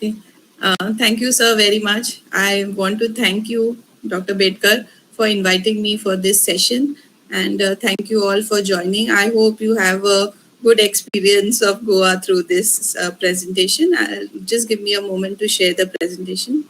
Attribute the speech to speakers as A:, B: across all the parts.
A: Okay. Thank you, sir, very much. I want to thank you, Dr. Bedkar, for inviting me for this session. And thank you all for joining. I hope you have a good experience of Goa through this presentation. Just give me a moment to share the presentation.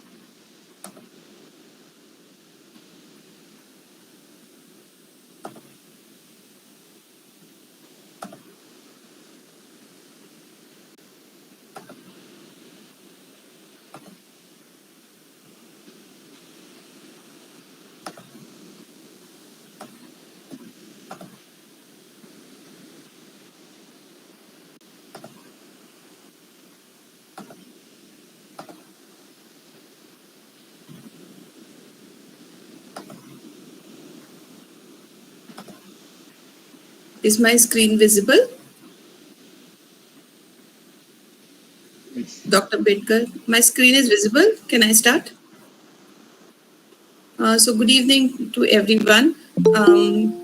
A: Is my screen visible? Dr. Bedkar, my screen is visible. Can I start? So good evening to everyone.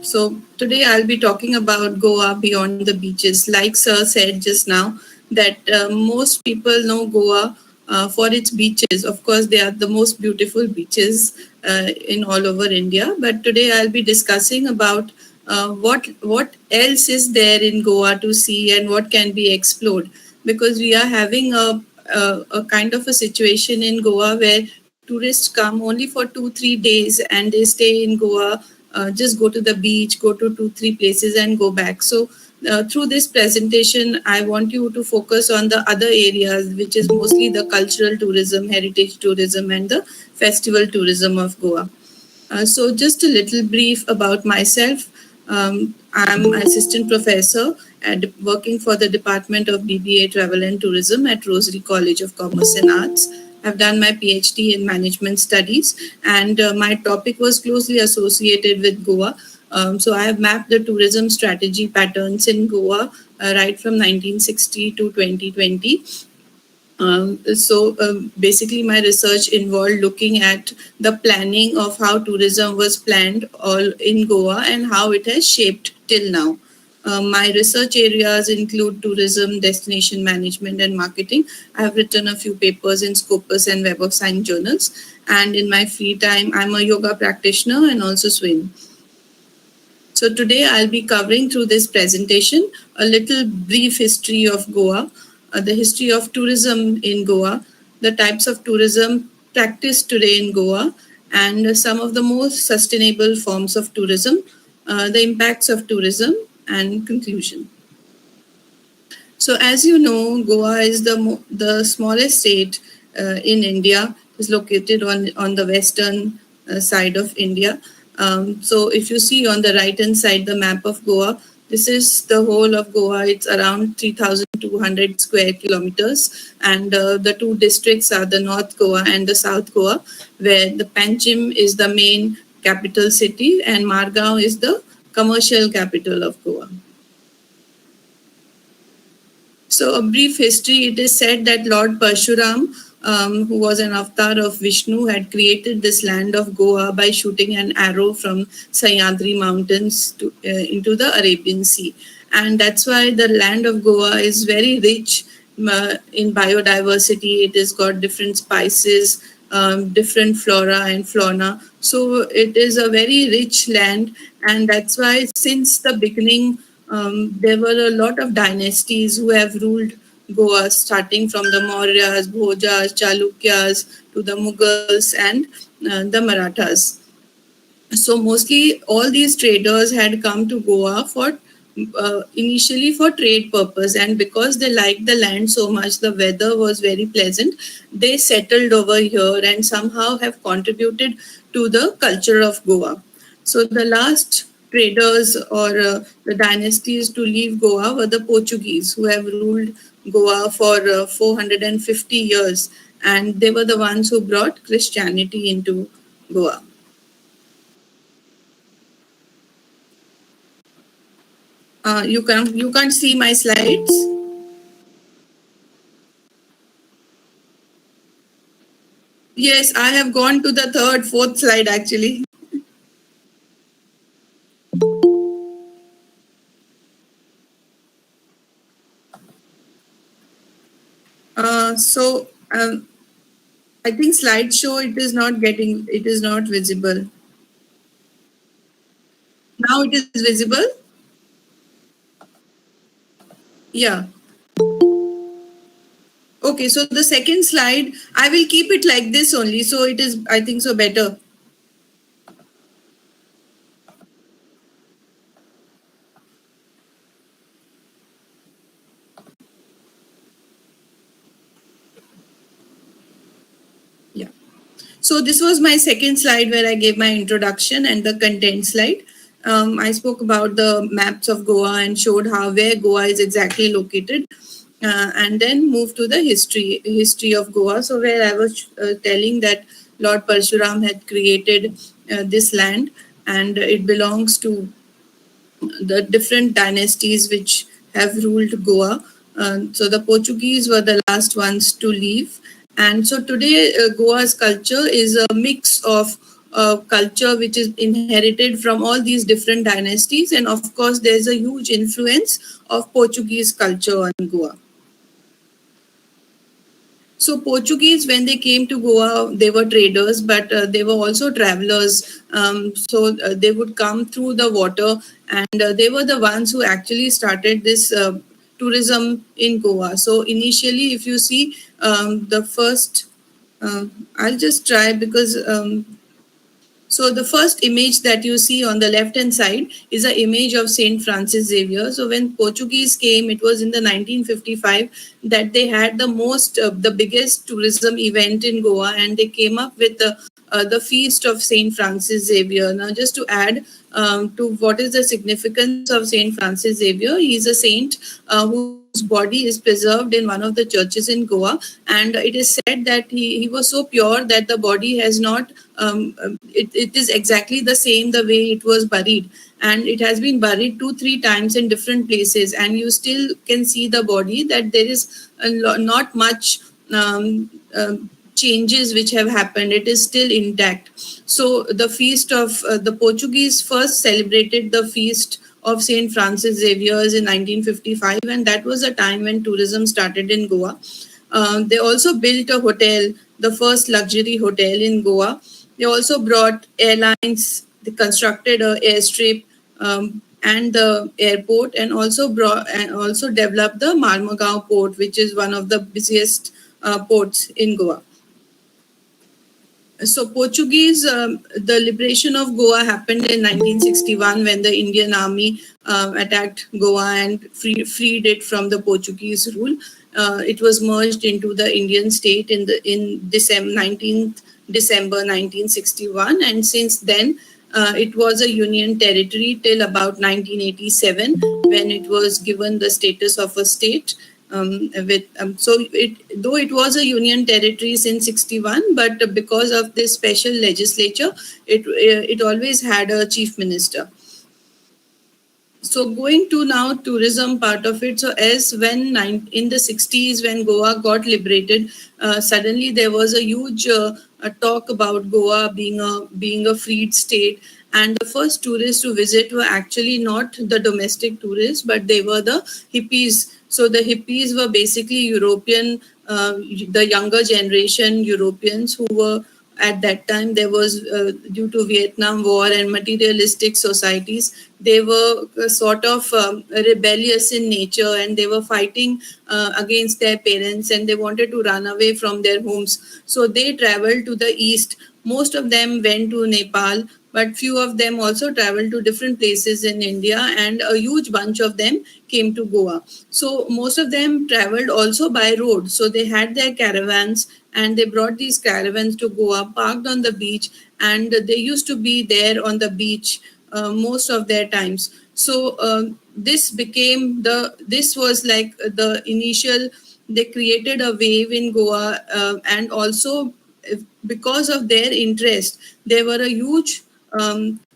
A: So today I'll be talking about Goa beyond the beaches. Like Sir said just now, that most people know Goa for its beaches. Of course, they are the most beautiful beaches in all over India. But today I'll be discussing about what else is there in Goa to see and what can be explored, because we are having a kind of a situation in Goa where tourists come only for 2-3 days and they stay in Goa, just go to the beach, go to 2-3 places and go back. So through this presentation, I want you to focus on the other areas, which is mostly the cultural tourism, heritage tourism, and the festival tourism of Goa. So just a little brief about myself. I'm assistant professor and working for the Department of BBA Travel and Tourism at Rosary College of Commerce and Arts. I've done my PhD in management studies, and my topic was closely associated with Goa. So I have mapped the tourism strategy patterns in Goa right from 1960 to 2020. Basically, my research involved looking at the planning of how tourism was planned all in Goa and how it has shaped till now. My research areas include tourism, destination management, and marketing. I have written a few papers in Scopus and Web of Science journals. And in my free time, I'm a yoga practitioner and also swim. So today I'll be covering through this presentation a little brief history of Goa, the history of tourism in Goa, the types of tourism practiced today in Goa, and some of the most sustainable forms of tourism, the impacts of tourism, and conclusion. So, as you know, Goa is the smallest state in India. Is located on the western side of India. So, if you see on the right hand side the map of Goa, this is the whole of Goa. It's around 3,200 square kilometers, and the two districts are the North Goa and the South Goa, where the Panchim is the main capital city, and Margao is the commercial capital of Goa. So, a brief history, it is said that Lord Parshuram, who was an avatar of Vishnu, had created this land of Goa by shooting an arrow from Sahyadri Mountains into the Arabian Sea. And that's why the land of Goa is very rich in biodiversity. It has got different spices, different flora and fauna. So it is a very rich land, and that's why since the beginning, there were a lot of dynasties who have ruled Goa, starting from the Mauryas, Bhojas, Chalukyas to the Mughals and the Marathas. So mostly all these traders had come to Goa for initially for trade purpose, and because they liked the land so much, the weather was very pleasant, they settled over here and somehow have contributed to the culture of Goa. So the last traders or the dynasties to leave Goa were the Portuguese, who have ruled Goa for 450 years, and they were the ones who brought Christianity into Goa. You can't see my slides. Yes, I have gone to the third, fourth slide actually. So Um, I think slideshow, it is not visible. Now it is visible. Yeah. Okay, so the second slide, I will keep it like this only. So it is, I think so, better. Yeah. So this was my second slide where I gave my introduction and the content slide. I spoke about the maps of Goa and showed how where Goa is exactly located, and then moved to the history of Goa. So where I was telling that Lord Parshuram had created this land, and it belongs to the different dynasties which have ruled Goa. So the Portuguese were the last ones to leave. And so today, Goa's culture is a mix of culture which is inherited from all these different dynasties. And of course, there's a huge influence of Portuguese culture on Goa. So Portuguese, when they came to Goa, they were traders, but they were also travelers. So they would come through the water, and they were the ones who actually started this tourism in Goa. So initially, if you see the first, I'll just try because so the first image that you see on the left hand side is an image of Saint Francis Xavier. So when Portuguese came, it was in the 1955 that they had the biggest tourism event in Goa, and they came up with the feast of Saint Francis Xavier. Now, just to add to what is the significance of Saint Francis Xavier, he is a saint whose body is preserved in one of the churches in Goa, and it is said that he was so pure that the body has not it is exactly the same the way it was buried, and it has been buried 2-3 times in different places, and you still can see the body that there is not much changes which have happened. It is still intact. So the feast of the Portuguese first celebrated the feast of Saint Francis Xavier in 1955, and that was a time when tourism started in Goa. They also built a hotel, the first luxury hotel in Goa. They also brought airlines. They constructed a airstrip and the airport, and also developed the Marmagao port, which is one of the busiest ports in Goa. So Portuguese, the liberation of Goa happened in 1961 when the Indian army attacked Goa and freed it from the Portuguese rule. It was merged into the Indian state in December 1961, and since then it was a union territory till about 1987 when it was given the status of a state. Though it was a union territory since 61, but because of this special legislature, it always had a chief minister. So going to now tourism part of it. So as in the 60s when Goa got liberated, suddenly there was a huge talk about Goa being a freed state, and the first tourists to visit were actually not the domestic tourists, but they were the hippies. So the hippies were basically European, the younger generation Europeans who were at that time. There was due to Vietnam War and materialistic societies, they were sort of rebellious in nature, and they were fighting against their parents, and they wanted to run away from their homes. So they traveled to the east. Most of them went to Nepal, but few of them also traveled to different places in India, and a huge bunch of them came to Goa. So most of them traveled also by road. So they had their caravans, and they brought these caravans to Goa, parked on the beach, and they used to be there on the beach most of their times. So this was like the initial. They created a wave in Goa, and also because of their interest, there were a huge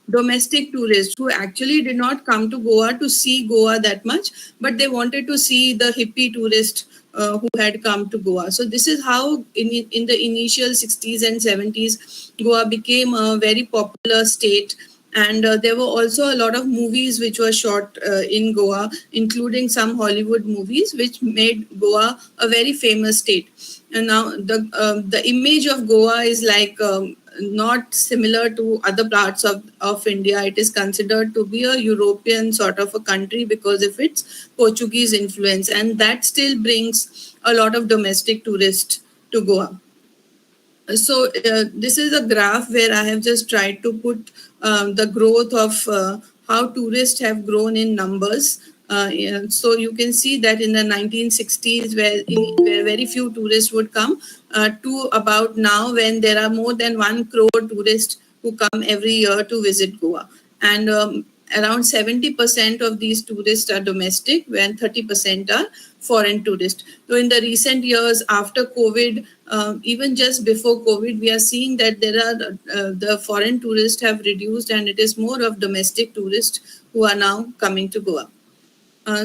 A: domestic tourists who actually did not come to Goa to see Goa that much, but they wanted to see the hippie tourist who had come to Goa. So this is how in the initial 60s and 70s, Goa became a very popular state, And there were also a lot of movies which were shot in Goa, including some Hollywood movies, which made Goa a very famous state. And now the image of Goa is like not similar to other parts of India. It is considered to be a European sort of a country because of its Portuguese influence, and that still brings a lot of domestic tourists to Goa. So this is a graph where I have just tried to put the growth of how tourists have grown in numbers. Yeah, so you can see that in the 1960s, where very few tourists would come, to about now when there are more than 1 crore tourists who come every year to visit Goa. And around 70% of these tourists are domestic, when 30% are foreign tourists. So in the recent years after COVID, even just before COVID, we are seeing that there are the foreign tourists have reduced, and it is more of domestic tourists who are now coming to Goa.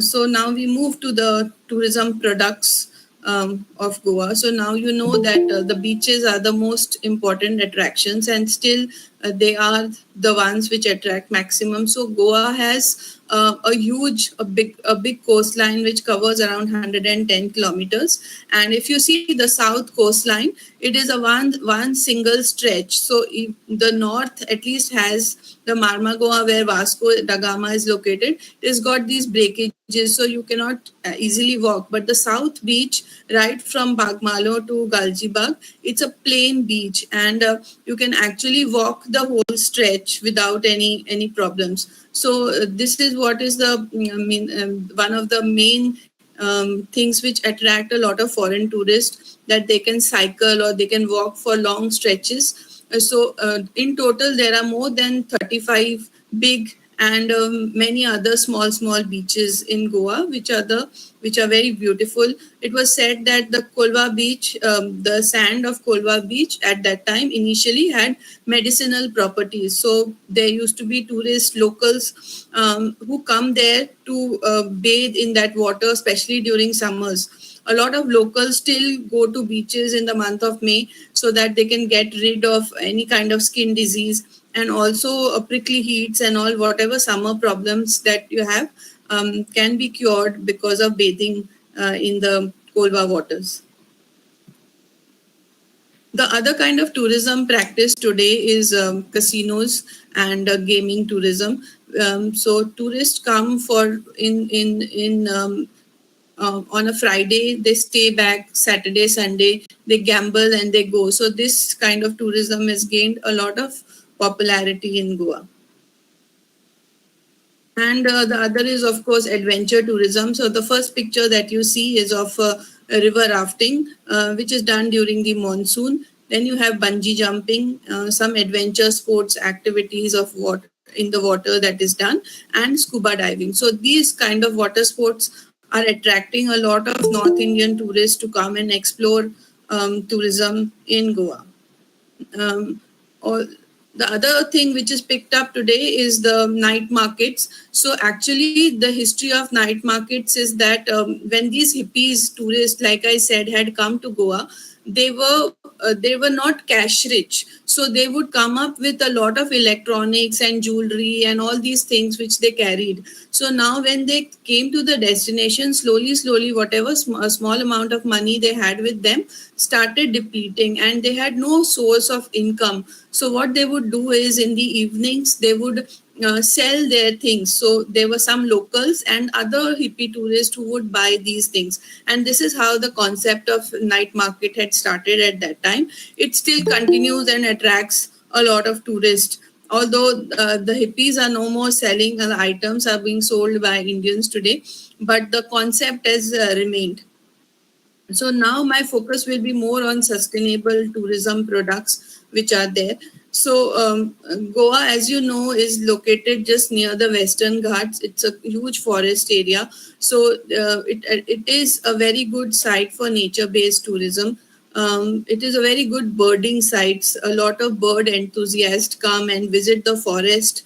A: So now we move to the tourism products of Goa. So now you know that the beaches are the most important attractions, and still they are the ones which attract maximum. So Goa has a big coastline which covers around 110 kilometers. And if you see the south coastline, it is a one single stretch. So if the north at least has the Marmagoa, where Vasco da Gama is located. It's got these breakages, so you cannot easily walk. But the south beach, right from Bagmalo to Galjibag, it's a plain beach, and you can actually walk the whole stretch without any problems. So this is what is one of the main things which attract a lot of foreign tourists, that they can cycle or they can walk for long stretches. So in total, there are more than 35 big and many other small beaches in Goa, which are very beautiful. It was said that the Kolva beach, the sand of Kolva beach at that time initially had medicinal properties. So there used to be tourist locals who come there to bathe in that water, especially during summers. A lot of locals still go to beaches in the month of May so that they can get rid of any kind of skin disease, and also prickly heats and all whatever summer problems that you have can be cured because of bathing in the Kolva waters. The other kind of tourism practice today is casinos and gaming tourism. So tourists come for in on a Friday, they stay back Saturday, Sunday, they gamble and they go. So this kind of tourism has gained a lot of popularity in Goa. And the other is, of course, adventure tourism. So the first picture that you see is of a river rafting, which is done during the monsoon. Then you have bungee jumping, some adventure sports activities of what in the water that is done, and scuba diving. So these kind of water sports are attracting a lot of North Indian tourists to come and explore tourism in Goa. Um, all, the other thing which is picked up today is the night markets. So actually, the history of night markets is that when these hippies tourists, like I said, had come to Goa, they were not cash rich, so they would come up with a lot of electronics and jewelry and all these things which they carried. So now when they came to the destination, slowly whatever a small amount of money they had with them started depleting, and they had no source of income. So what they would do is, in the evenings they would sell their things. So there were some locals and other hippie tourists who would buy these things, and this is how the concept of night market had started at that time. It still continues and attracts a lot of tourists, although the hippies are no more selling, the items are being sold by Indians today, but the concept has remained. So now my focus will be more on sustainable tourism products which are there. So Goa, as you know, is located just near the Western Ghats. It's a huge forest area. So it is a very good site for nature-based tourism. It is a very good birding site. A lot of bird enthusiasts come and visit the forest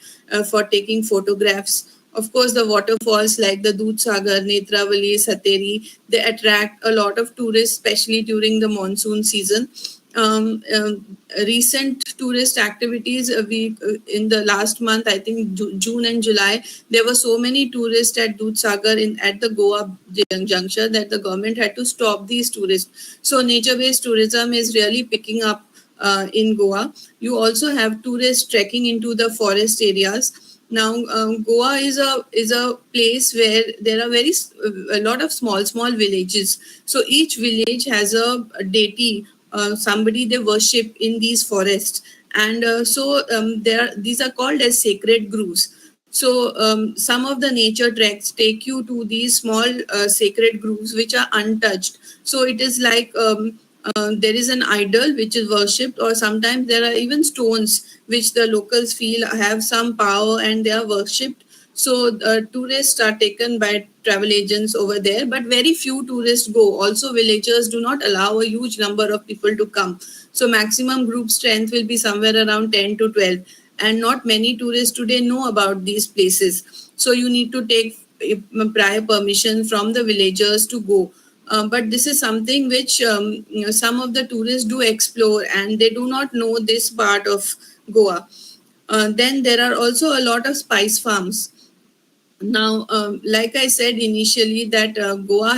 A: for taking photographs. Of course, the waterfalls like the Dudhsagar, Netravali, Sateri, they attract a lot of tourists, especially during the monsoon season. recent tourist activities. We in the last month, I think June and July, there were so many tourists at Dudhsagar at the Goa juncture that the government had to stop these tourists. So nature-based tourism is really picking up in Goa. You also have tourists trekking into the forest areas. Now, Goa is a place where there are a lot of small villages. So each village has a deity, somebody they worship in these forests, and these are called as sacred groves. So some of the nature treks take you to these small sacred groves which are untouched. So it is like there is an idol which is worshipped, or sometimes there are even stones which the locals feel have some power and they are worshipped. So tourists are taken by travel agents over there, but very few tourists go. Also, villagers do not allow a huge number of people to come. So maximum group strength will be somewhere around 10 to 12. And not many tourists today know about these places. So you need to take prior permission from the villagers to go. But this is something which some of the tourists do explore, and they do not know this part of Goa. Then there are also a lot of spice farms. Now, like I said initially, that Goa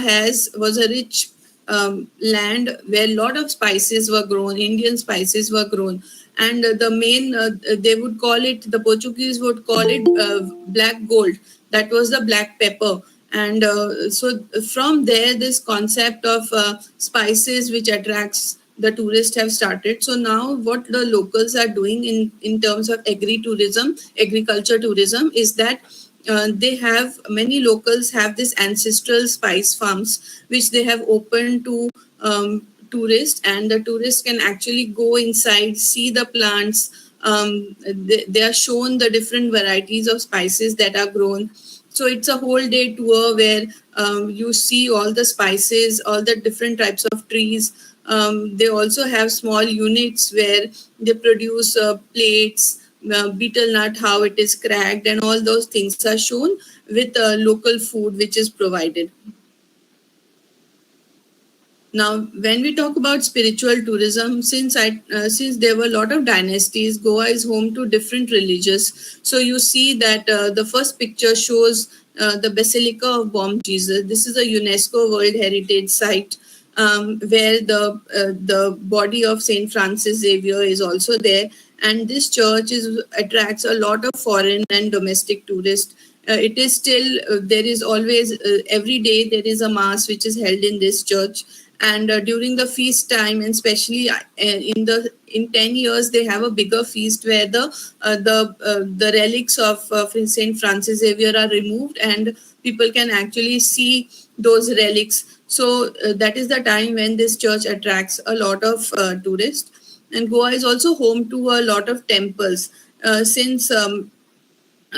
A: was a rich land where a lot of spices were grown, Indian spices were grown, and the main they would call it, the Portuguese would call it black gold. That was the black pepper, and so from there, this concept of spices which attracts the tourists have started. So now what the locals are doing in terms of agriculture tourism, is that they have, many locals have this ancestral spice farms which they have opened to tourists, and the tourists can actually go inside, see the plants. They are shown the different varieties of spices that are grown. So it's a whole day tour where you see all the spices, all the different types of trees. They also have small units where they produce plates, betel nut, how it is cracked, and all those things are shown with local food which is provided. Now, when we talk about spiritual tourism, since there were a lot of dynasties, Goa is home to different religions. So you see that the first picture shows the Basilica of Bom Jesus. This is a UNESCO World Heritage Site, where the body of Saint Francis Xavier is also there, and this church attracts a lot of foreign and domestic tourists. It is still there is always every day there is a mass which is held in this church, and during the feast time, and especially in 10 years they have a bigger feast where the relics of Saint Francis Xavier are removed, and people can actually see those relics. So that is the time when this church attracts a lot of tourists. And Goa is also home to a lot of temples. Since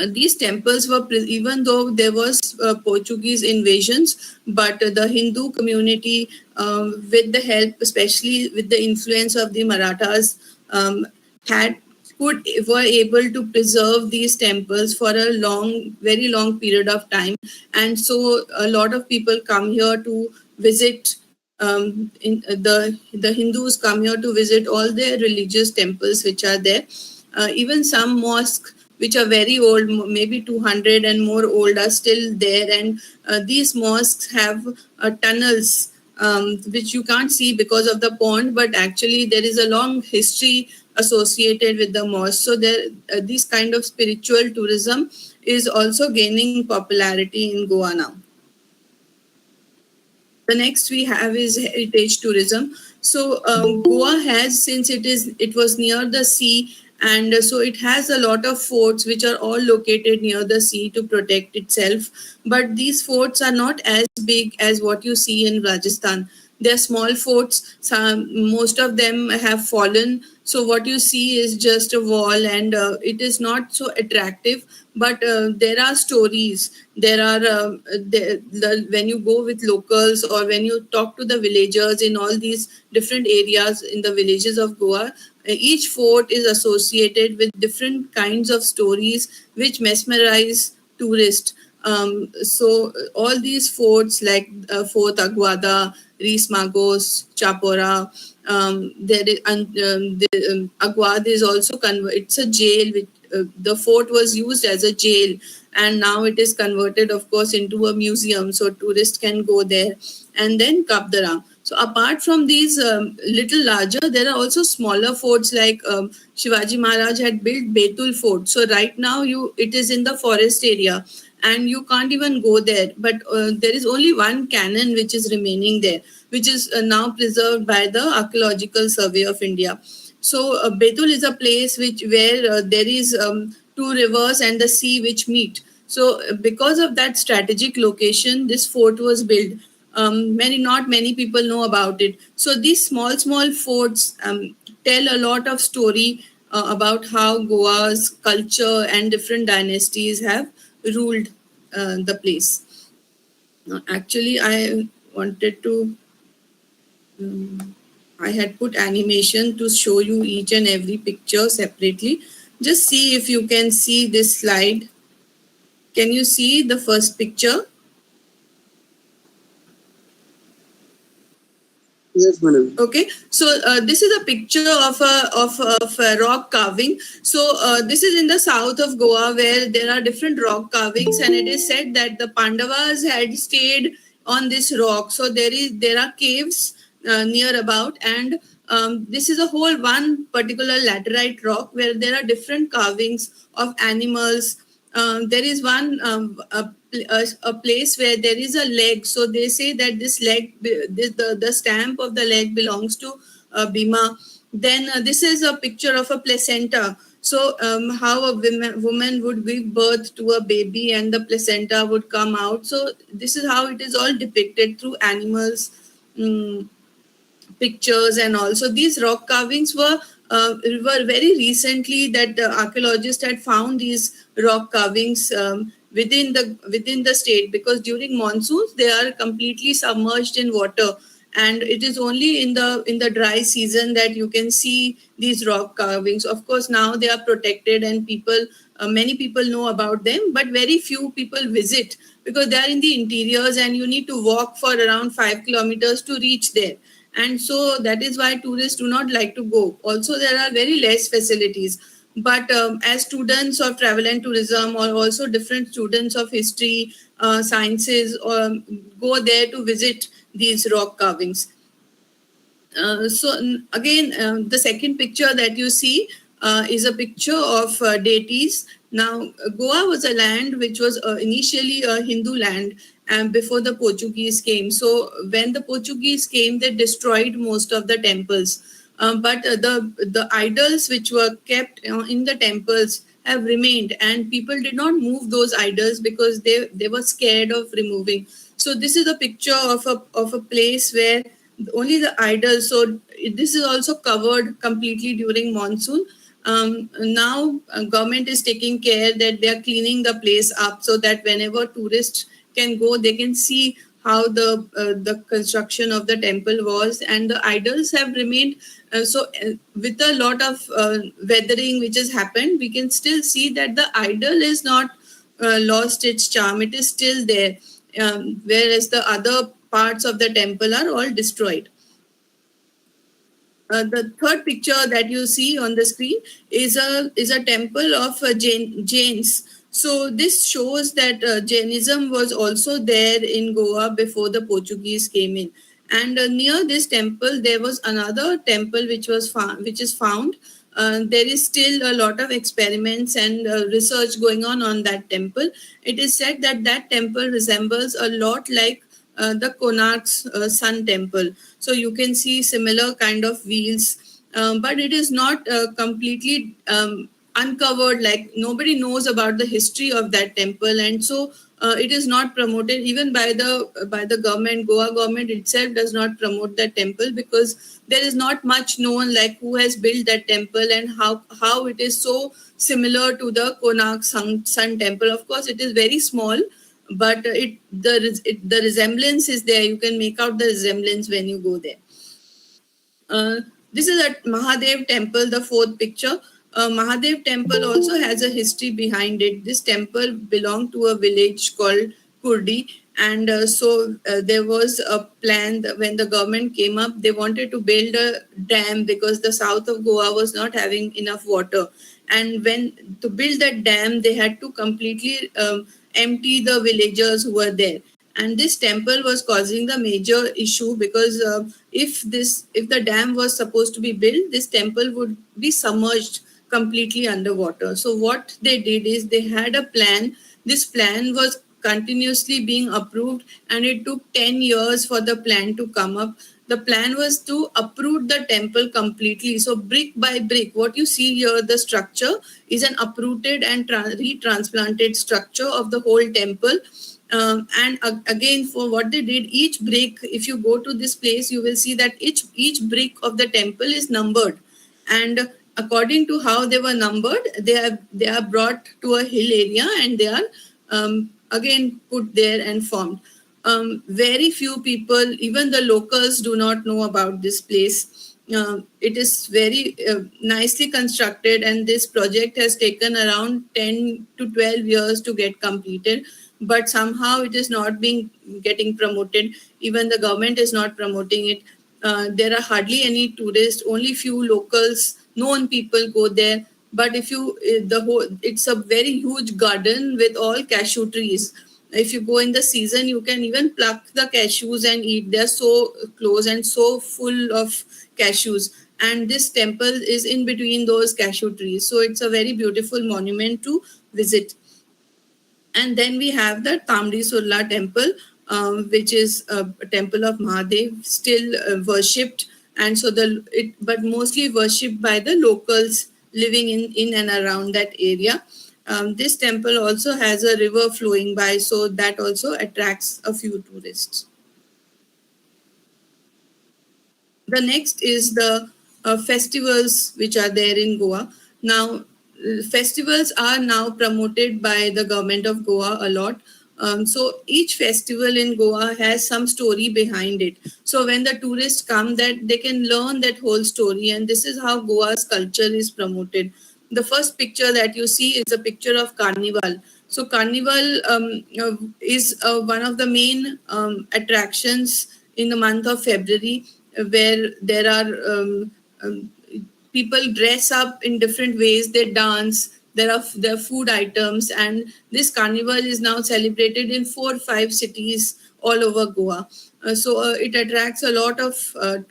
A: these temples were, even though there was Portuguese invasions, but the Hindu community, with the help, especially with the influence of the Marathas, had were able to preserve these temples for a very long period of time, and so a lot of people come here to visit. The Hindus come here to visit all their religious temples which are there. Even some mosques which are very old, maybe 200 and more old, are still there. And these mosques have tunnels which you can't see because of the pond, but actually there is a long history associated with the mosque. So this kind of spiritual tourism is also gaining popularity in Goa now. The next we have is heritage tourism. So Goa has, since it was near the sea, and so it has a lot of forts which are all located near the sea to protect itself. But these forts are not as big as what you see in Rajasthan. They're small forts. Most of them have fallen. So what you see is just a wall, and it is not so attractive. But there are stories. There are when you go with locals, or when you talk to the villagers in all these different areas in the villages of Goa, each fort is associated with different kinds of stories which mesmerize tourists. So all these forts like Fort Aguada, Rees Magos, Chapora, There is Aguad is also it's a jail. Which, the fort was used as a jail, and now it is converted, of course, into a museum, so tourists can go there. And then Kapdaram. So apart from these little larger, there are also smaller forts like Shivaji Maharaj had built Betul Fort. So right now it is in the forest area and you can't even go there. But there is only one cannon which is remaining there, which is now preserved by the Archaeological Survey of India. So Betul is a place where there is two rivers and the sea which meet. So because of that strategic location, this fort was built. Not many people know about it. So these small forts tell a lot of story about how Goa's culture and different dynasties have ruled the place. Actually, I wanted to. I had put animation to show you each and every picture separately. Just see if you can see this slide. Can you see the first picture?
B: Yes, madam.
A: Okay, so this is a picture of a rock carving. So this is in the south of Goa where there are different rock carvings, and it is said that the Pandavas had stayed on this rock. So there are caves near about, and this is a whole one particular laterite rock where there are different carvings of animals. There is one a place where there is a leg. So they say that this leg, the stamp of the leg belongs to Bhima. Then this is a picture of a placenta. So how a woman would give birth to a baby and the placenta would come out. So this is how it is all depicted through animals. Pictures. And also these rock carvings were very recently that the archaeologists had found these rock carvings within the state, because during monsoons they are completely submerged in water, and it is only in the dry season that you can see these rock carvings. Of course, now they are protected and many people know about them, but very few people visit because they are in the interiors and you need to walk for around 5 kilometers to reach there. And so that is why tourists do not like to go. Also, there are very less facilities. But as students of travel and tourism, or also different students of history, sciences, go there to visit these rock carvings. Again, the second picture that you see is a picture of deities. Now, Goa was a land which was initially a Hindu land, and before the Portuguese came. So when the Portuguese came, they destroyed most of the temples. But the idols which were kept in the temples have remained, and people did not move those idols because they were scared of removing. So this is a picture of a place where only the idols. So this is also covered completely during monsoon. Now government is taking care that they are cleaning the place up so that whenever tourists can go, they can see how the construction of the temple was, and the idols have remained. With a lot of weathering which has happened, we can still see that the idol is not lost its charm. It is still there, whereas the other parts of the temple are all destroyed. The third picture that you see on the screen is a temple of Jains. So this shows that Jainism was also there in Goa before the Portuguese came in. And near this temple, there was another temple which is found. There is still a lot of experiments and research going on that temple. It is said that that temple resembles a lot like the Konark's Sun Temple. So you can see similar kind of wheels, but it is not completely uncovered. Like nobody knows about the history of that temple, and so it is not promoted even by the government. Goa government itself does not promote that temple because there is not much known, like who has built that temple and how it is so similar to the Konark Sun Temple. Of course, it is very small, but the resemblance is there. You can make out the resemblance when you go there. This is at Mahadev temple, the fourth picture. Mahadev temple also has a history behind it. This temple belonged to a village called Kurdi, And there was a plan that when the government came up, they wanted to build a dam because the south of Goa was not having enough water. And when to build that dam, they had to completely empty the villagers who were there. And this temple was causing the major issue because if the dam was supposed to be built, this temple would be submerged completely underwater. So what they did is they had a plan. This plan was continuously being approved, and it took 10 years for the plan to come up. The plan was to uproot the temple completely. So brick by brick, what you see here, the structure is an uprooted and retransplanted structure of the whole temple. And again, for what they did, each brick, if you go to this place, you will see that each brick of the temple is numbered, and according to how they were numbered, they are brought to a hill area, and they are again put there and formed. Very few people, even the locals, do not know about this place. It is very nicely constructed, and this project has taken around 10 to 12 years to get completed. But somehow it is not being getting promoted. Even the government is not promoting it. There are hardly any tourists. Only few locals, known people go there. But if you it's a very huge garden with all cashew trees. If you go in the season, you can even pluck the cashews and eat. They're so close and so full of cashews. And this temple is in between those cashew trees. So it's a very beautiful monument to visit. And then we have the Tamri Surla temple, which is a temple of Mahadev, still worshipped, and so but mostly worshipped by the locals living in and around that area. This temple also has a river flowing by, so that also attracts a few tourists. The next is the festivals which are there in Goa. Now, festivals are now promoted by the government of Goa a lot. So each festival in Goa has some story behind it. So when the tourists come, that they can learn that whole story, and this is how Goa's culture is promoted. The first picture that you see is a picture of Carnival. So Carnival is one of the main attractions in the month of February, where there are people dress up in different ways. They dance. There are food items, and this carnival is now celebrated in 4 or 5 cities all over Goa. So it attracts a lot of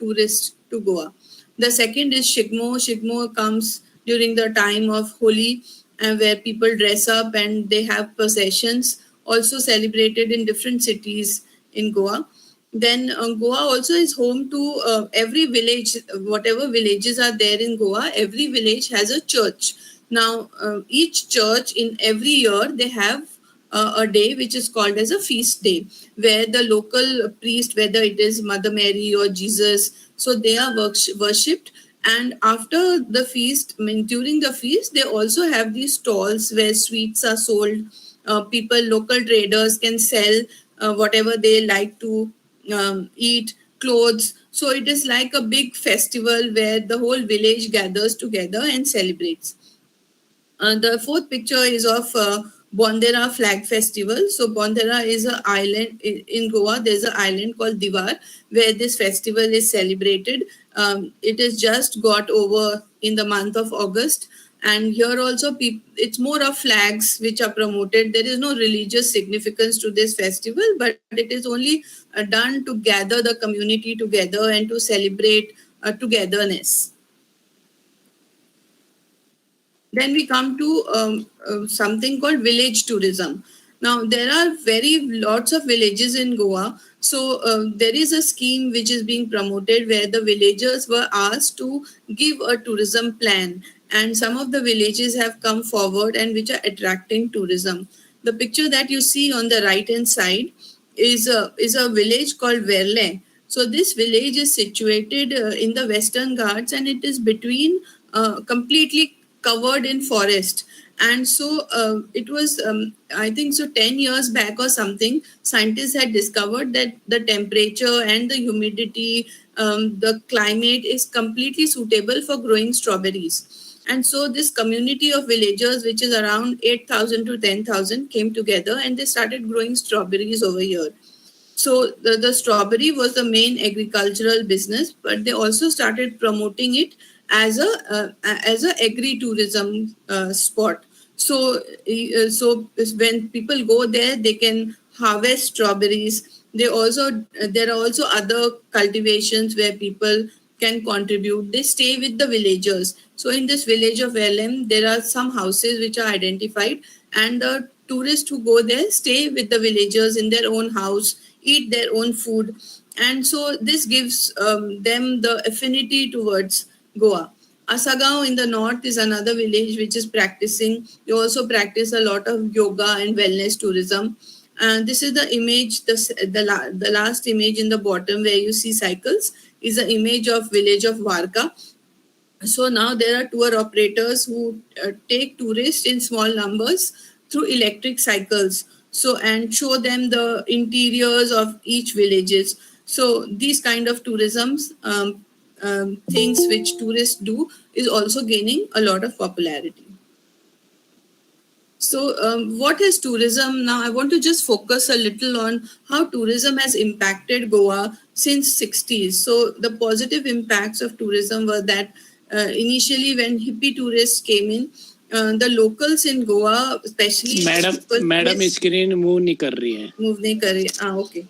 A: tourists to Goa. The second is Shigmo. Shigmo comes during the time of Holi, where people dress up and they have processions, also celebrated in different cities in Goa. Then Goa also is home to every village, whatever villages are there in Goa, every village has a church. Now, each church in every year, they have a day which is called as a feast day, where the local priest, whether it is Mother Mary or Jesus, so they are worshipped. And after the feast, I mean, during the feast, they also have these stalls where sweets are sold. Local traders can sell whatever they like to eat, clothes. So it is like a big festival where the whole village gathers together and celebrates. The fourth picture is of Bondera Flag Festival. So Bondera is an island in Goa. There's an island called Diwar where this festival is celebrated. It is just got over in the month of August. And here also, it's more of flags which are promoted. There is no religious significance to this festival, but it is only done to gather the community together and to celebrate togetherness. Then we come to something called village tourism. Now, there are lots of villages in Goa. So there is a scheme which is being promoted where the villagers were asked to give a tourism plan. And some of the villages have come forward and which are attracting tourism. The picture that you see on the right hand side is a village called Verle. So this village is situated in the Western Ghats, and it is between completely covered in forest. And so it was I think so 10 years back or something, scientists had discovered that the temperature and the humidity, the climate is completely suitable for growing strawberries. And so this community of villagers, which is around 8,000 to 10,000, came together and they started growing strawberries over here. So the strawberry was the main agricultural business, but they also started promoting it as a agri-tourism spot. So when people go there, they can harvest strawberries. There are also other cultivations where people can contribute. They stay with the villagers. So in this village of LM, there are some houses which are identified, and the tourists who go there stay with the villagers in their own house, eat their own food, and so this gives them the affinity towards Goa. Asagaon in the north is another village which is practicing. They also practice a lot of yoga and wellness tourism. This is the image, the last image in the bottom where you see cycles is an image of village of Varka. So now there are tour operators who take tourists in small numbers through electric cycles, so and show them the interiors of each villages. So these kind of tourisms things which tourists do is also gaining a lot of popularity. So, what is tourism now? I want to just focus a little on how tourism has impacted Goa since 60s. So, the positive impacts of tourism were that initially when hippie tourists came in, the locals in Goa, especially
B: madam screen move नहीं कर रही है.
A: Move नहीं कर रही. Okay.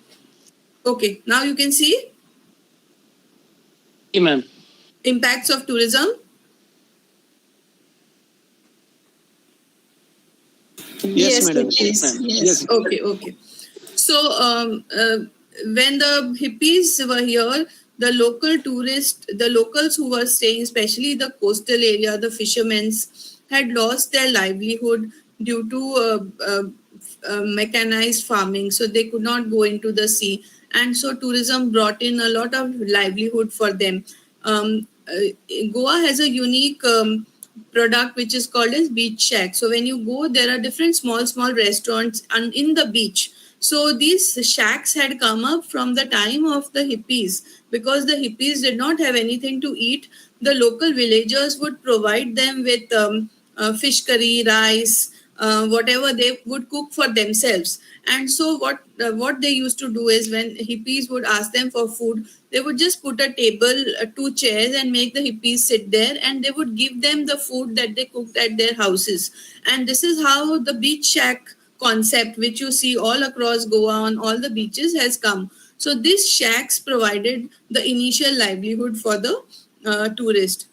A: Okay. Now you can see.
B: Ma'am.
A: Impacts of tourism.
B: Yes, madam.
A: Yes. Okay. So when the hippies were here, the locals who were staying, especially the coastal area, the fishermen, had lost their livelihood due to mechanized farming. So they could not go into the sea, and so tourism brought in a lot of livelihood for them. Goa has a unique product which is called as beach shack. So when you go, there are different small restaurants in the beach. So these shacks had come up from the time of the hippies, because the hippies did not have anything to eat. The local villagers would provide them with fish curry, rice, whatever they would cook for themselves. And so what they used to do is, when hippies would ask them for food, they would just put a table, two chairs, and make the hippies sit there, and they would give them the food that they cooked at their houses. And this is how the beach shack concept, which you see all across Goa on all the beaches, has come. So these shacks provided the initial livelihood for the tourist.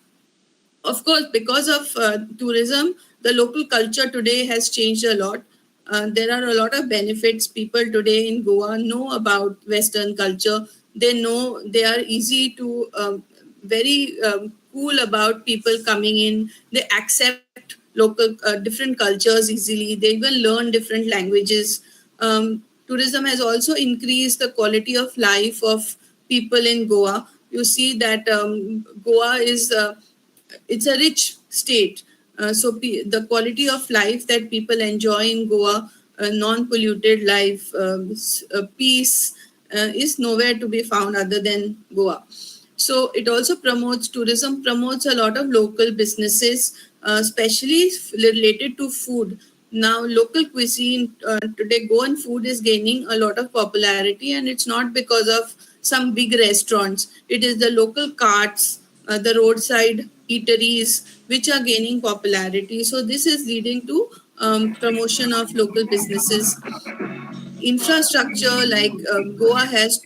A: Of course, because of tourism, the local culture today has changed a lot. There are a lot of benefits. People today in Goa know about Western culture. They know, they are easy to, very cool about people coming in. They accept local different cultures easily. They even learn different languages. Tourism has also increased the quality of life of people in Goa. You see that Goa is it's a rich state. The quality of life that people enjoy in Goa, non-polluted life, peace, is nowhere to be found other than Goa. So it also tourism promotes a lot of local businesses, especially related to food. Now, local cuisine today, Goan food is gaining a lot of popularity, and it's not because of some big restaurants. It is the local carts, the roadside eateries, which are gaining popularity. So this is leading to promotion of local businesses. Infrastructure, like Goa has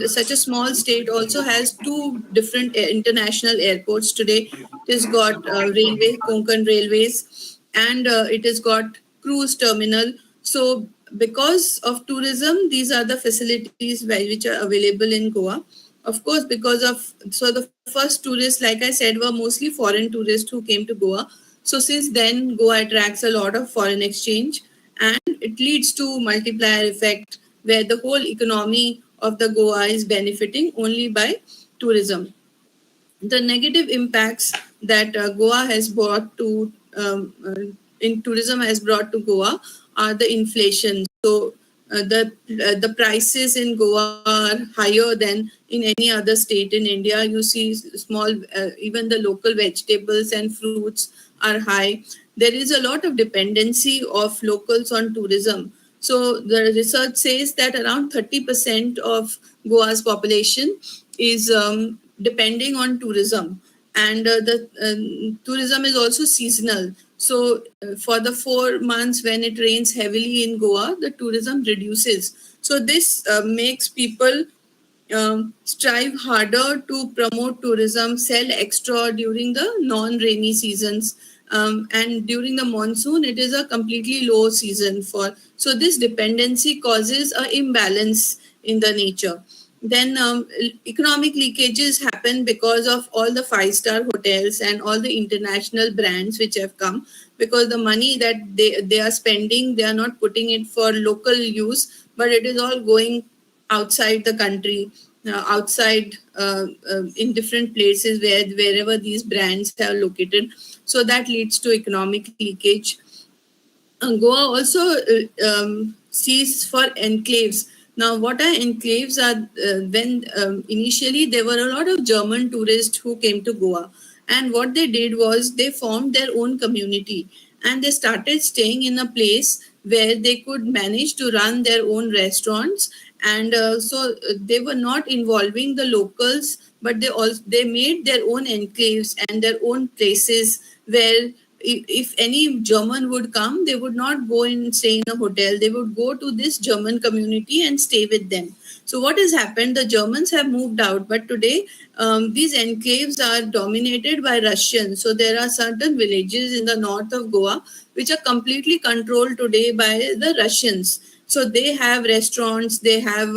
A: such a small state also has two different international airports today. It has got Konkan Railways, and it has got cruise terminal. So because of tourism, these are the facilities which are available in Goa. Of course, because of, so the first tourists, like I said, were mostly foreign tourists who came to Goa. So since then, Goa attracts a lot of foreign exchange, and it leads to multiplier effect where the whole economy of the Goa is benefiting only by tourism. The negative impacts that Goa has brought in tourism has brought to Goa are the inflation. So the prices in Goa are higher than in any other state in India. You see small, even the local vegetables and fruits are high. There is a lot of dependency of locals on tourism. So the research says that around 30% of Goa's population is depending on tourism, and the tourism is also seasonal. So for the 4 months when it rains heavily in Goa, the tourism reduces. So this makes people strive harder to promote tourism, sell extra during the non-rainy seasons. And during the monsoon, it is a completely low season for. So this dependency causes a imbalance in the nature. Then economic leakages happen because of all the five-star hotels and all the international brands which have come, because the money that they are spending, they are not putting it for local use, but it is all going outside the country, outside in different places wherever these brands have located. So that leads to economic leakage. Goa also sees for enclaves. Now, what are enclaves are when initially there were a lot of German tourists who came to Goa, and what they did was they formed their own community, and they started staying in a place where they could manage to run their own restaurants, and they were not involving the locals, but they made their own enclaves and their own places where if any German would come, they would not go and stay in a hotel. They would go to this German community and stay with them. So what has happened? The Germans have moved out, but today these enclaves are dominated by Russians. So there are certain villages in the north of Goa which are completely controlled today by the Russians. So they have restaurants, they have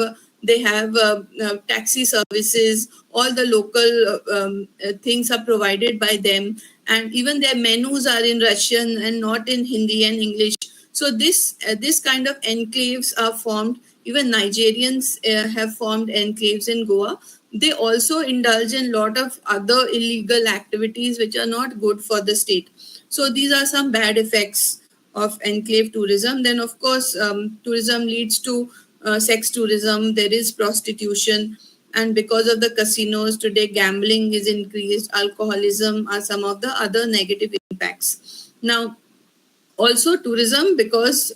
A: taxi services, all the local things are provided by them, and even their menus are in Russian and not in Hindi and English. So this kind of enclaves are formed. Even Nigerians have formed enclaves in Goa. They also indulge in a lot of other illegal activities which are not good for the state. So these are some bad effects of enclave tourism. Then, of course, tourism leads to sex tourism. There is prostitution, and because of the casinos today, gambling is increased. Alcoholism are some of the other negative impacts. Now, also tourism, because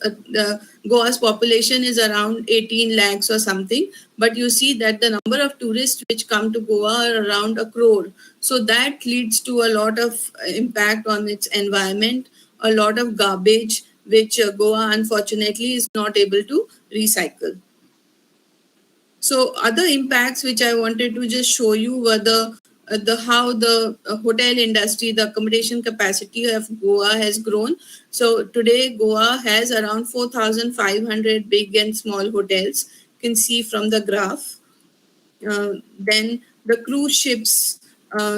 A: Goa's population is around 18 lakhs or something, but you see that the number of tourists which come to Goa are around a crore. So that leads to a lot of impact on its environment, a lot of garbage which Goa unfortunately is not able to recycle. So other impacts which I wanted to just show you were the how the hotel industry, the accommodation capacity of Goa has grown. So today Goa has around 4,500 big and small hotels. You can see from the graph. Then the cruise ships.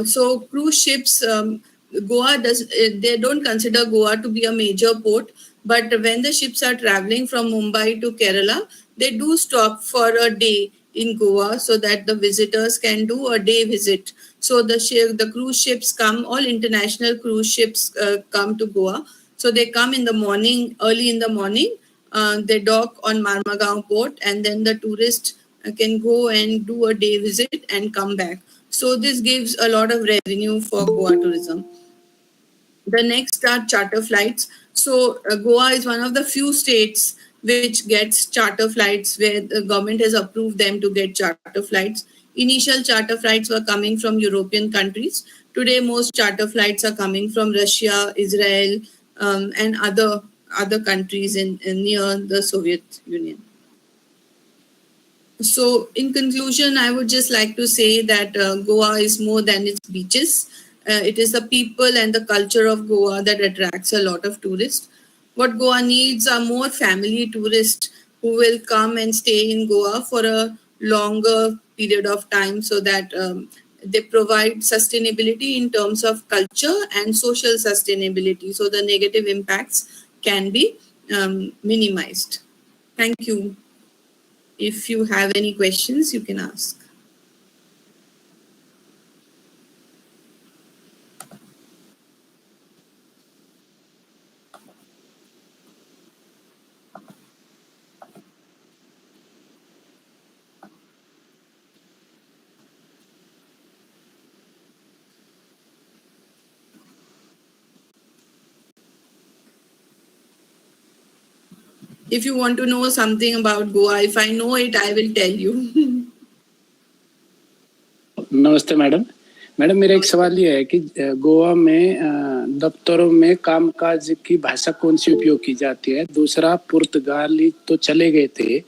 A: So cruise ships, Goa does they don't consider Goa to be a major port, but when the ships are traveling from Mumbai to Kerala, they do stop for a day in Goa so that the visitors can do a day visit. So the cruise ships come, all international cruise ships come to Goa. So they come in the morning, early in the morning. They dock on Marmagaon port, and then the tourist can go and do a day visit and come back. So this gives a lot of revenue for Goa tourism. The next are charter flights. So Goa is one of the few states which gets charter flights, where the government has approved them to get charter flights. Initial charter flights were coming from European countries. Today, most charter flights are coming from Russia, Israel, and other countries in near the Soviet Union. So, in conclusion, I would just like to say that Goa is more than its beaches. It is the people and the culture of Goa that attracts a lot of tourists. What Goa needs are more family tourists who will come and stay in Goa for a longer period of time, so that they provide sustainability in terms of culture and social sustainability, so the negative impacts can be minimized. Thank you. If you have any questions, you can ask. If you want to know something about Goa, if I know it, I will tell you.
B: नमस्ते madam. Madam मेरा एक सवाल ये है कि गोवा में दफ्तरों में कामकाज की भाषा कौन सी उपयोग की जाती है? दूसरा, पुर्तगाली तो चले गए थे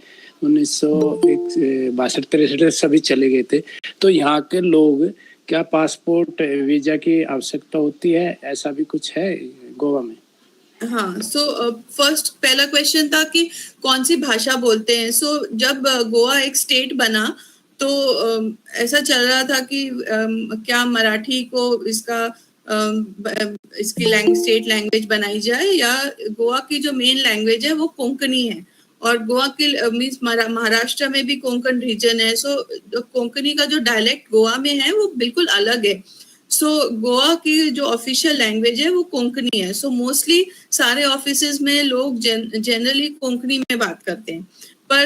B: 1962-63 सभी चले गए थे, तो यहाँ के लोग क्या पासपोर्ट वीजा की आवश्यकता होती है? ऐसा भी कुछ है गोवा में?
A: हाँ, सो फर्स्ट पहला क्वेश्चन था कि कौन सी भाषा बोलते हैं। सो जब गोवा एक स्टेट बना तो ऐसा चल रहा था कि क्या मराठी को इसकी स्टेट लैंग्वेज बनाई जाए या गोवा की जो मेन लैंग्वेज है वो कोंकणी है, और गोवा की मीन्स महाराष्ट्र में भी कोंकण रीजन है। सो कोंकणी का जो डायलेक्ट गोवा में है वो बिल्कुल अलग है। सो गोवा की जो ऑफिशियल लैंग्वेज है वो कोंकणी है। सो मोस्टली सारे ऑफिसेज में लोग जनरली कोंकणी में बात करते हैं, पर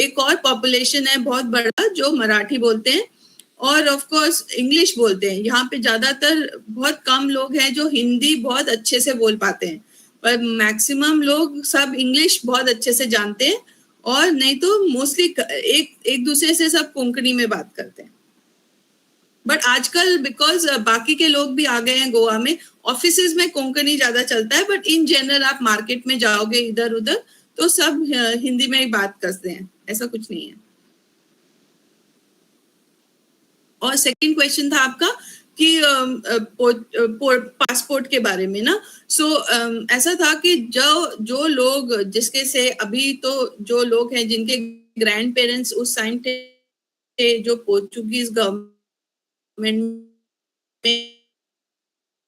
A: एक और पॉपुलेशन है बहुत बड़ा जो मराठी बोलते हैं और ऑफ कोर्स इंग्लिश बोलते हैं। यहाँ पे ज्यादातर बहुत कम लोग हैं जो हिंदी बहुत अच्छे से बोल पाते हैं, पर मैक्सिमम लोग सब इंग्लिश बहुत अच्छे से जानते हैं, और नहीं तो मोस्टली एक दूसरे से सब कोंकणी में बात करते हैं। बट आजकल बिकॉज बाकी के लोग भी आ गए हैं गोवा में, ऑफिसेज में कोंकणी ज्यादा चलता है, बट इन जनरल आप मार्केट में जाओगे इधर उधर तो सब हिंदी में ही बात करते हैं, ऐसा कुछ नहीं है। और सेकंड क्वेश्चन था आपका कि पासपोर्ट के बारे में ना। सो ऐसा था कि जो लोग जिसके से अभी तो जो लोग हैं जिनके ग्रैंड पेरेंट्स उस टाइम थे जो पोर्चुगीज गवर्नमेंट में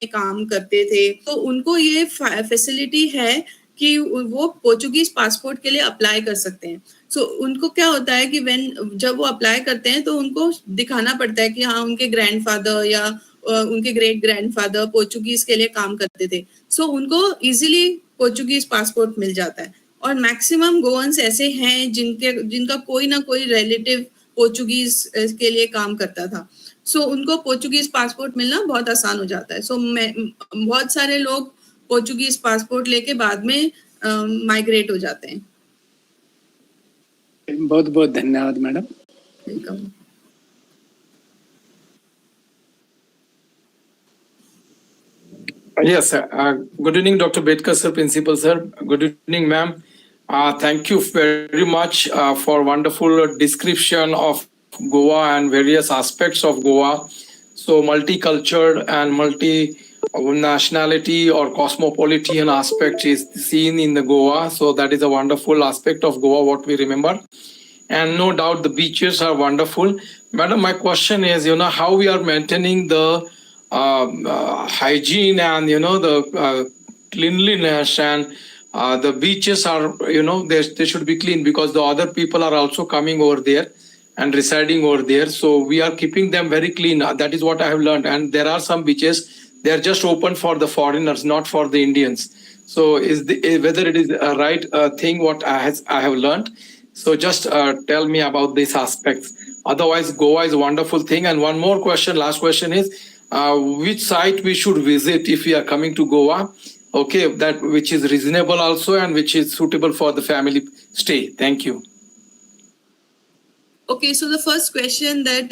A: काम करते थे, तो उनको ये फैसिलिटी है कि वो पोर्चुगीज पासपोर्ट के लिए अप्लाई कर सकते हैं। सो उनको क्या होता है कि जब वो अप्लाई करते हैं तो उनको दिखाना पड़ता है कि हाँ उनके ग्रैंडफादर या उनके ग्रेट ग्रैंडफादर पोर्चुगीज के लिए काम करते थे। सो उनको इजीली पोर्चुगीज पासपोर्ट मिल जाता है, और मैक्सिमम गोवंस ऐसे हैं जिनका कोई ना कोई रिलेटिव पोर्चुगीज के लिए काम करता था। सो उनको पोर्चुगीज पासपोर्ट मिलना बहुत आसान हो जाता है। सो बहुत सारे लोग पोर्चुगीज पासपोर्ट लेके बाद में माइग्रेट हो जाते हैं।
B: बहुत बहुत धन्यवाद madam.
A: Welcome.
C: Yes, good evening, Dr. Bedkar sir, principal sir. Good evening, ma'am. Thank you very much for wonderful description of Goa and various aspects of Goa. So multicultural and multi-nationality or cosmopolitan aspect is seen in the Goa. So that is a wonderful aspect of Goa, what we remember. And no doubt the beaches are wonderful. Madam, my question is, how we are maintaining the hygiene and, the cleanliness, and the beaches are, they should be clean because the other people are also coming over there and residing over there. So we are keeping them very clean. That is what I have learned. And there are some beaches, they are just open for the foreigners, not for the Indians. So whether it is a right thing what I have learned. So just tell me about these aspects. Otherwise, Goa is a wonderful thing. And one more question, last question is, which site we should visit if we are coming to Goa? Okay, that which is reasonable also and which is suitable for the family stay. Thank you.
A: Okay, so the first question that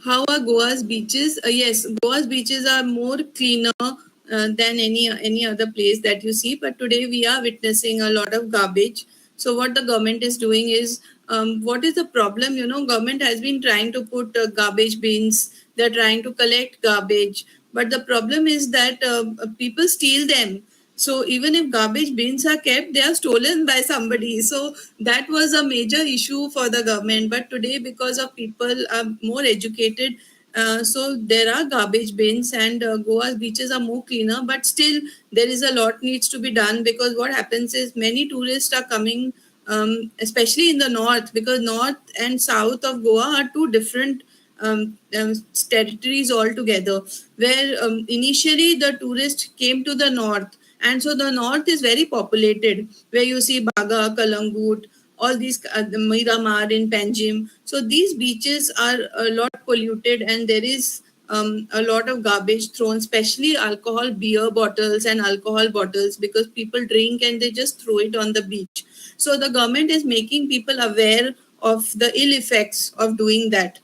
A: how are Goa's beaches? Yes, Goa's beaches are more cleaner than any other place that you see. But today we are witnessing a lot of garbage. So what the government is doing is, what is the problem? Government has been trying to put garbage bins. They're trying to collect garbage, but the problem is that people steal them. So even if garbage bins are kept, they are stolen by somebody. So that was a major issue for the government. But today, because of people are more educated, so there are garbage bins, and Goa's beaches are more cleaner. But still, there is a lot needs to be done, because what happens is many tourists are coming, especially in the north, because north and south of Goa are two different territories altogether, where initially the tourists came to the north. And so the north is very populated, where you see Baga, Kalangut, all these, Miramar in Panjim. So these beaches are a lot polluted, and there is a lot of garbage thrown, especially alcohol, beer bottles and alcohol bottles, because people drink and they just throw it on the beach. So the government is making people aware of the ill effects of doing that.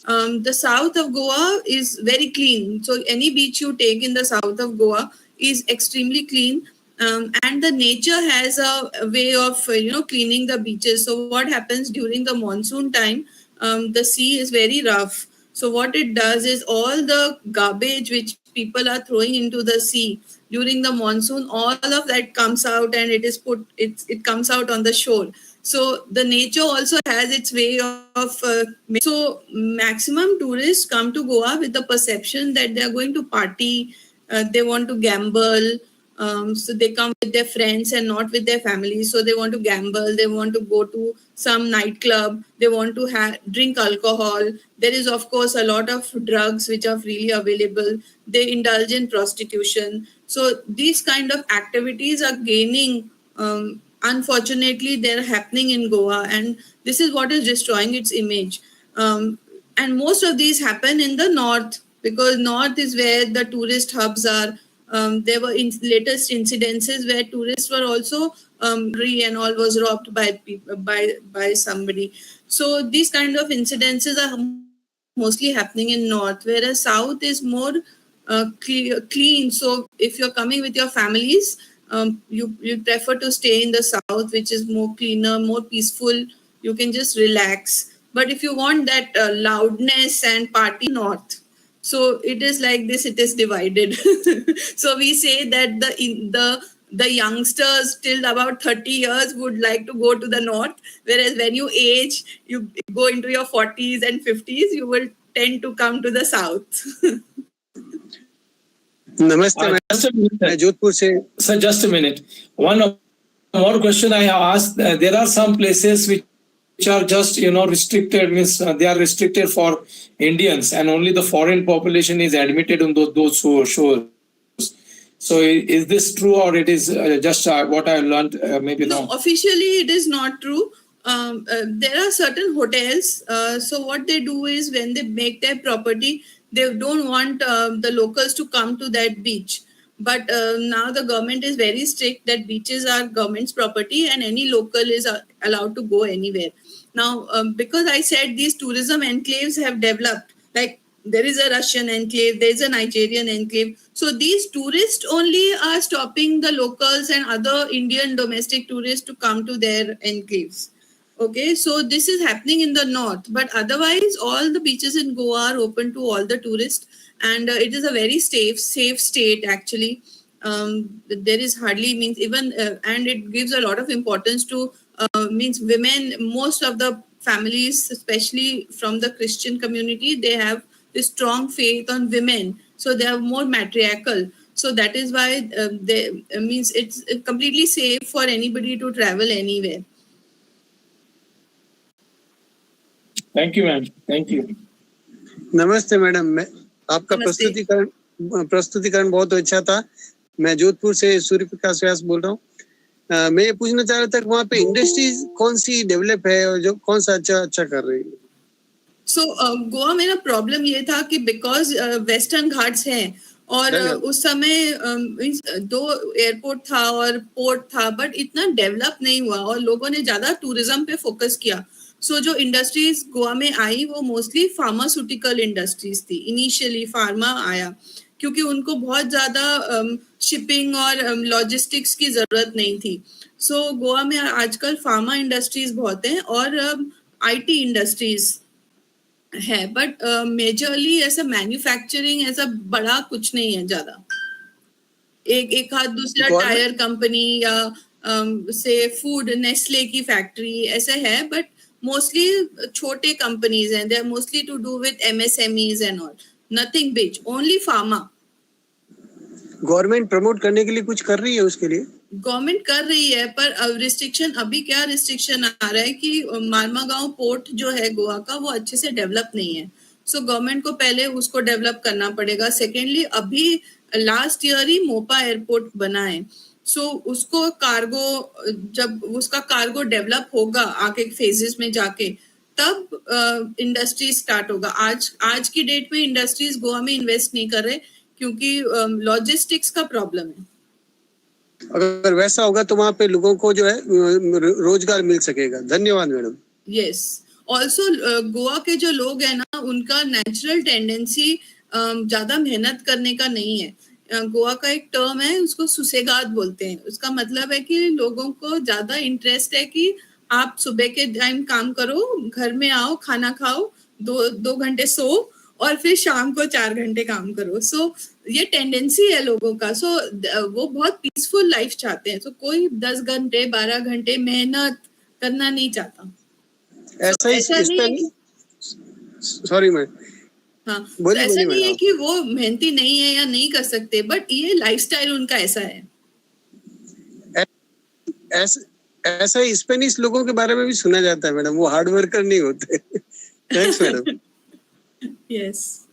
A: The south of Goa is very clean. So any beach you take in the south of Goa is extremely clean. And the nature has a way of cleaning the beaches. So what happens during the monsoon time, the sea is very rough. So what it does is all the garbage which people are throwing into the sea during the monsoon, all of that comes out and it comes out on the shore. So the nature also has its way of so maximum tourists come to Goa with the perception that they are going to party, they want to gamble. So they come with their friends and not with their families. So they want to gamble, they want to go to some nightclub, they want to drink alcohol. There is of course a lot of drugs which are freely available. They indulge in prostitution. So these kind of activities are gaining, unfortunately they're happening in Goa, and this is what is destroying its image. And most of these happen in the north, because north is where the tourist hubs are. There were latest incidences where tourists were also and all was robbed by people, by somebody. So these kind of incidences are mostly happening in north, whereas south is more clean. So if you're coming with your families, you prefer to stay in the south, which is more cleaner, more peaceful. You can just relax. But if you want that loudness and party, north. So it is like this, it is divided. So we say that the youngsters till about 30 years would like to go to the north, whereas when you age, you go into your 40s and 50s, you will tend to come to the south.
D: नमस्ते
C: Just a minute,
D: मैं जोधपुर से
C: sir. Just a minute. One more question I have asked. There are some places which are just restricted, means they are restricted for Indians, and only the foreign population is admitted on those shores. So is this true, or it is just what I learned maybe
A: No,
C: now?
A: officially it is not true. There are certain hotels. So what they do is, when they make their property, they don't want the locals to come to that beach. But now the government is very strict that beaches are government's property and any local is allowed to go anywhere. Now, because I said these tourism enclaves have developed, like there is a Russian enclave, there is a Nigerian enclave. So these tourists only are stopping the locals and other Indian domestic tourists to come to their enclaves. Okay, so this is happening in the north, but otherwise all the beaches in Goa are open to all the tourists, and it is a very safe state actually. There is hardly, means even and it gives a lot of importance to means women. Most of the families, especially from the Christian community, they have this strong faith on women, so they are more matriarchal. So that is why they means it's completely safe for anybody to travel anywhere.
C: Thank you, ma'am. Thank you.
D: नमस्ते madam, मैं आपका
A: नमस्ते।
D: प्रस्तुतिकरण बहुत अच्छा था। मैं जोधपुर से सूर्य प्रकाश व्यास बोल रहा हूँ। मैं ये पूछना चाह रहा था कि वहाँ पे इंडस्ट्रीज कौन सी डेवलप है और जो कौन सा अच्छा कर रही है।
A: सो गोवा में ना प्रॉब्लम ये था कि बिकॉज वेस्टर्न घाट्स हैं और उस समय दो एयरपोर्ट था और पोर्ट था, बट इतना डेवलप नहीं हुआ और लोगों ने ज्यादा टूरिज्म पे फोकस किया. सो जो इंडस्ट्रीज गोवा में आई वो मोस्टली फार्मास्यूटिकल इंडस्ट्रीज थी. इनिशियली फार्मा आया क्योंकि उनको बहुत ज्यादा शिपिंग और लॉजिस्टिक्स की जरूरत नहीं थी. सो गोवा में आजकल फार्मा इंडस्ट्रीज बहुत हैं और आईटी इंडस्ट्रीज है, बट मेजरली ऐसा मैन्युफैक्चरिंग ऐसा बड़ा कुछ नहीं है ज्यादा. एक हाथ दूसरा टायर कंपनी या से फूड नेस्ले की फैक्ट्री ऐसे है, बट मोस्टली छोटे कंपनीज हैं. They are mostly to do with MSMEs and all, nothing big, only pharma.
D: Government promote करने के लिए कुछ कर रही है उसके लिए?
A: गवर्नमेंट कर रही है, पर रिस्ट्रिक्शन अभी क्या रिस्ट्रिक्शन आ रहा है कि मारमागांव पोर्ट जो है गोवा का वो अच्छे से डेवलप नहीं है. सो गवर्नमेंट को पहले उसको डेवलप करना पड़ेगा. सेकेंडली अभी लास्ट ईयर ही मोपा एयरपोर्ट बना है. सो उसको कार्गो, जब उसका कार्गो डेवलप होगा आगे फेजेस में जाके, तब इंडस्ट्री स्टार्ट होगा. आज की डेट में इंडस्ट्रीज गोवा में इन्वेस्ट नहीं कर रहे क्योंकि लॉजिस्टिक्स का प्रॉब्लम है.
D: अगर वैसा होगा तो वहाँ पे लोगों को जो है रोजगार मिल सकेगा. धन्यवाद मैडम.
A: यस. ऑल्सो गोवा के जो लोग हैं ना, उनका नेचुरल टेंडेंसी ज्यादा मेहनत करने का नहीं है. गोवा का एक टर्म है, उसको सुसेगाद बोलते हैं. उसका मतलब है कि लोगों को ज्यादा इंटरेस्ट है कि आप सुबह के टाइम काम करो, घर में आओ, खाना खाओ, 2 घंटे सो और फिर शाम को 4 घंटे काम करो. सो ये टेंडेंसी है लोगों का. सो वो बहुत पीसफुल लाइफ चाहते हैं. सो कोई 10 घंटे 12 घंटे मेहनत करना नहीं चाहता.
D: ऐसा ही
A: ऐसा नहीं है कि
D: सॉरी मैं
A: हाँ,
D: बोलिए
A: ऐसा
D: बोलिए
A: नहीं है
D: मैडम.
A: कि वो मेहनती नहीं है या नहीं कर सकते, बट ये लाइफस्टाइल उनका ऐसा है.
D: ऐसा ही स्पेनिश लोगों के बारे में भी सुना जाता है मैडम, वो हार्ड वर्कर नहीं होते. Thanks madam.
A: Yes.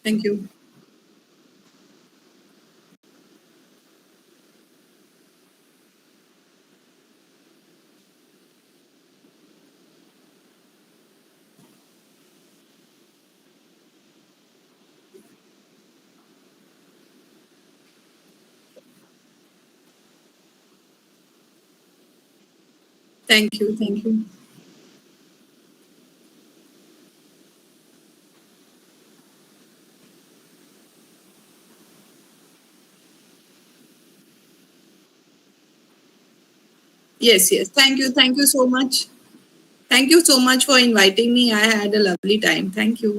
A: Thank you. Thank you. Thank you. Yes, yes. Thank you. Thank you so much. Thank you so much for inviting me. I had a lovely time. Thank you.